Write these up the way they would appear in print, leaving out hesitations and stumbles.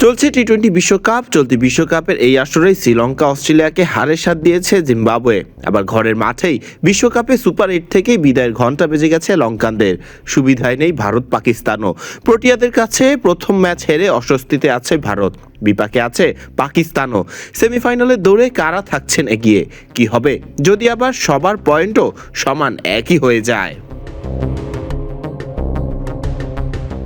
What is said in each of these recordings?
চলছে টি-20 বিশ্বকাপ। চলতি বিশ্বকাপের এই আসরেই শ্রীলঙ্কা অস্ট্রেলিয়াকে হারের স্বাদ দিয়েছে জিম্বাবুয়ে। আবার ঘরের মাঠেই বিশ্বকাপে সুপার 8 থেকেই বিদায়ের ঘণ্টা বেজে গেছে লঙ্কানদের। সুবিধায় নেই ভারত পাকিস্তানও। প্রোটিয়াদের কাছে প্রথম ম্যাচ হেরে অস্বস্তিতে আছে ভারত, বিপাকে আছে পাকিস্তানও। সেমিফাইনালের দৌড়ে কারা থাকছেন এগিয়ে? কি হবে যদি আবার সবার পয়েন্টও সমান একই হয়ে যায়?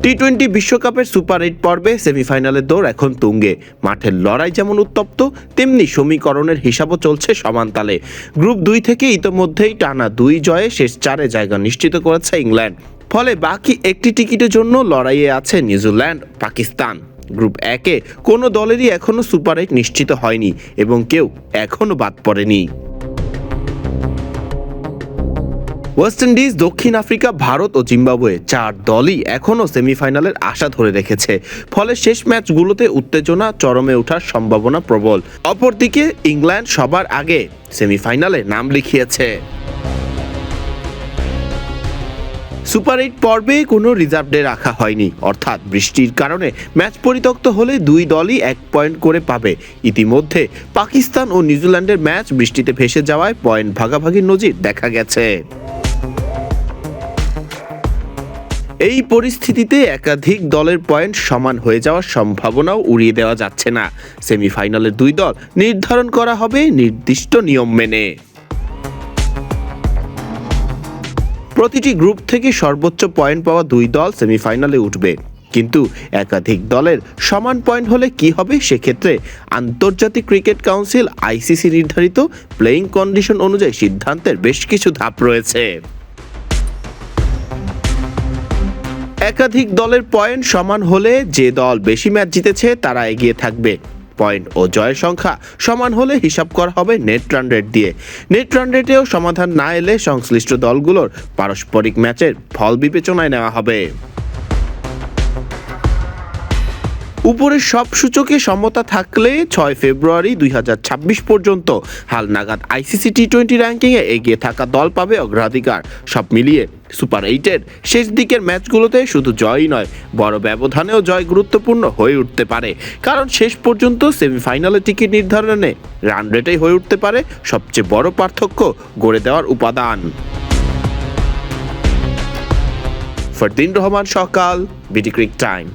টি-20 বিশ্বকাপের সুপার 8 পর্বে সেমিফাইনালের দৌড় এখন তুঙ্গে। মাঠের লড়াই যেমন উত্তপ্ত, তেমনি সমীকরণের হিসাবও চলছে সমান তালে। গ্রুপ 2 থেকে ইতোমধ্যেই টানা 2 জয়ে শেষ 4-এ জায়গা নিশ্চিত করেছে ইংল্যান্ড। ফলে বাকি একটি টিকিটের জন্য লড়াইয়ে আছে নিউজিল্যান্ড, পাকিস্তান। গ্রুপ 1-এ কোনো দলেরই এখনও সুপার 8 নিশ্চিত হয়নি এবং কেউ এখনও বাদ পড়েনি। ওয়েস্ট ইন্ডিজ, দক্ষিণ আফ্রিকা, ভারত ও জিম্বাবুয়ে 4 দলই এখনও সেমিফাইনালের আশা ধরে রেখেছে। ফলে শেষ ম্যাচগুলোতে উত্তেজনা চরমে ওঠার সম্ভাবনা প্রবল। অপরদিকে ইংল্যান্ড সবার আগে সেমিফাইনালে নাম লিখিয়েছে। সুপার 8 পর্বে কোনো রিজার্ভ ডে রাখা হয়নি, অর্থাৎ বৃষ্টির কারণে ম্যাচ পরিত্যক্ত হলে 2 দলই 1 পয়েন্ট করে পাবে। ইতিমধ্যে পাকিস্তান ও নিউজিল্যান্ডের ম্যাচ বৃষ্টিতে ভেসে যাওয়ায় পয়েন্ট ভাগাভাগির নজির দেখা গেছে। এই পরিস্থিতিতে একাধিক দলের পয়েন্ট সমান হয়ে যাওয়ার সম্ভাবনাও উড়িয়ে দেওয়া যাচ্ছে না। সেমিফাইনালের 2 দল নির্ধারণ করা হবে নির্দিষ্ট নিয়ম মেনে। প্রতিটি গ্রুপ থেকে সর্বোচ্চ পয়েন্ট পাওয়া 2 দল সেমিফাইনালে উঠবে। কিন্তু একাধিক দলের সমান পয়েন্ট হলে কি হবে? সেক্ষেত্রে আন্তর্জাতিক ক্রিকেট কাউন্সিল আইসিসি নির্ধারিত প্লেইং কন্ডিশন অনুযায়ী সিদ্ধান্তের বেশ কিছু ধাপ রয়েছে। একাধিক দলের পয়েন্ট সমান হলে যে দল বেশি ম্যাচ জিতেছে তারা এগিয়ে থাকবে। পয়েন্ট ও জয়ের সংখ্যা সমান হলে হিসাব করা হবে নেট রান রেট দিয়ে। নেট রান রেটেও সমাধান না এলে সংশ্লিষ্ট দলগুলোর পারস্পরিক ম্যাচের ফল বিবেচনায় নেওয়া হবে। উপরের সব সূচকে সমতা থাকলে 6 ফেব্রুয়ারি 2026 পর্যন্ত হালনাগাদ আইসিসি টি-20 র্যাঙ্কিংয়ে এগিয়ে থাকা দল পাবে অগ্রাধিকার। সব মিলিয়ে সুপার 8-এর শেষ দিকের ম্যাচগুলোতে শুধু জয়ই নয়, বড় ব্যবধানেও জয় গুরুত্বপূর্ণ হয়ে উঠতে পারে। কারণ শেষ পর্যন্ত সেমিফাইনালে টিকিট নির্ধারণে রান রেটেই হয়ে উঠতে পারে সবচেয়ে বড় পার্থক্য গড়ে দেওয়ার উপাদান। ফরদিন রহমান সকাল, বিডি ক্রিক টাইম।